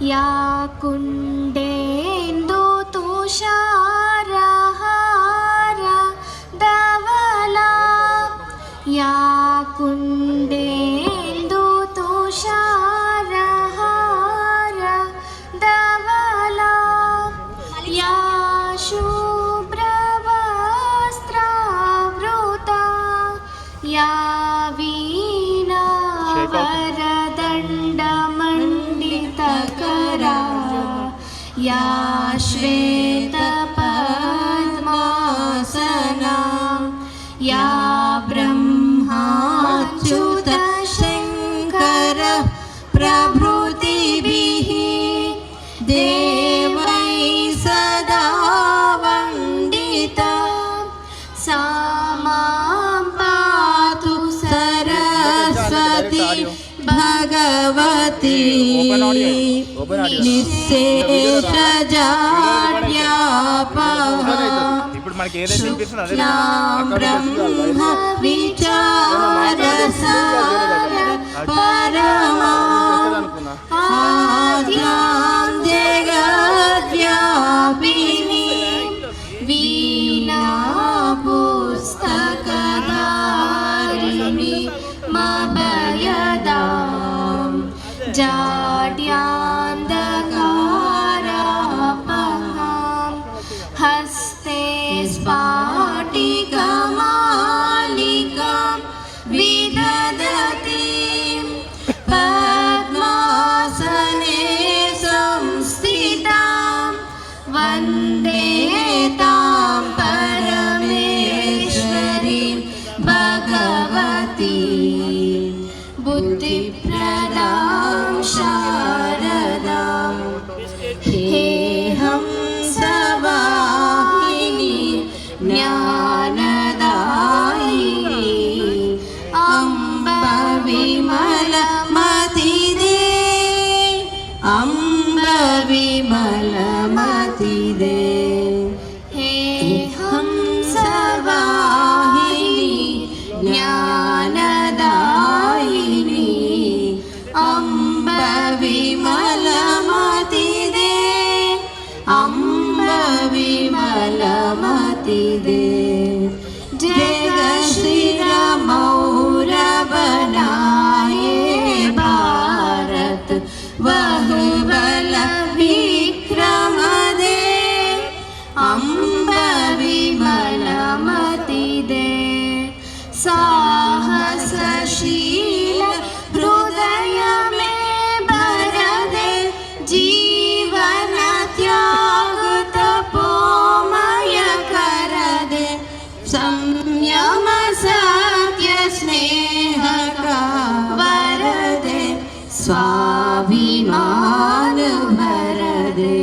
या कुण्डेन्दु तुषारहार धवला या कुण्डेन्दु तुषारहार धवला या शुभ्रवस्त्रावृता या वीणा वरदण्डमण्डितकरा या श्वेतपद्मासना या ब्रह्माच्युतशङ्कर प्रभृतिभिः देवैः सदा वन्दिता सा मां पातु सरस्वती भगवती निःशेषजाड्यापहा ब्रह्म विचारसार परमा आद्यां जगद्व्यापिनी वीणा पुस्तकधारिणी मभयदां जाड्यान्धकारापहां हस्ते स्फाटिकमालिकां विदधतीं पद्मासने संस्थितां वन्दे तां परमेश्वरीं भगवतीं बुद्धिप्रदां शारदां हेहं सवाहिनी ज्ञानदायिनी अम्ब विमलमतिदे अम्ब विमलमतिदे हेहं सवाहिनी ज्ञानदायिनी अम्ब विमलमतिदे अम्ब विमलमतिदे जगशिरमौरवनाये भारत वह बल विक्रमदे अम्ब विमलमतिदे साहसशील हृदय में भरदे जीवन त्याग तपोमय करदे संयम सत्य स्नेह का वरदे स्वाभिमान भरदे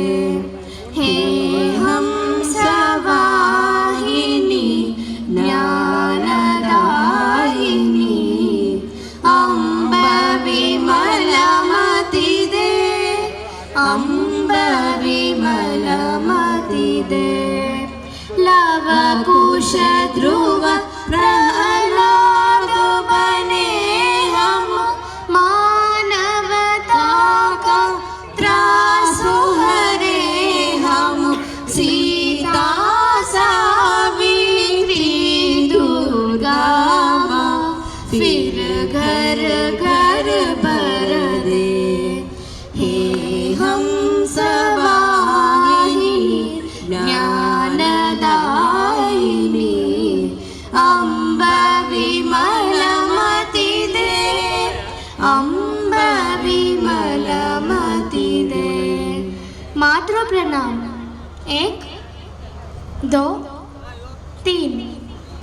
हे हम सवाहिनी ज्ञानदायिनी अम्ब विमलमतिदे अम्ब विमलमतिदे लवकुश ध्रुव प्रहलाद बने हम मानवता का त्रासु हरे हम सीता सावित्री दुर्गा माँ फिर घर घर भर दे हे हम सवाहिनी ज्ञानदायिनी अम्ब विमलमतिदे अम्ब विमलमतिदे। मातृ प्रणाम 1 2 3।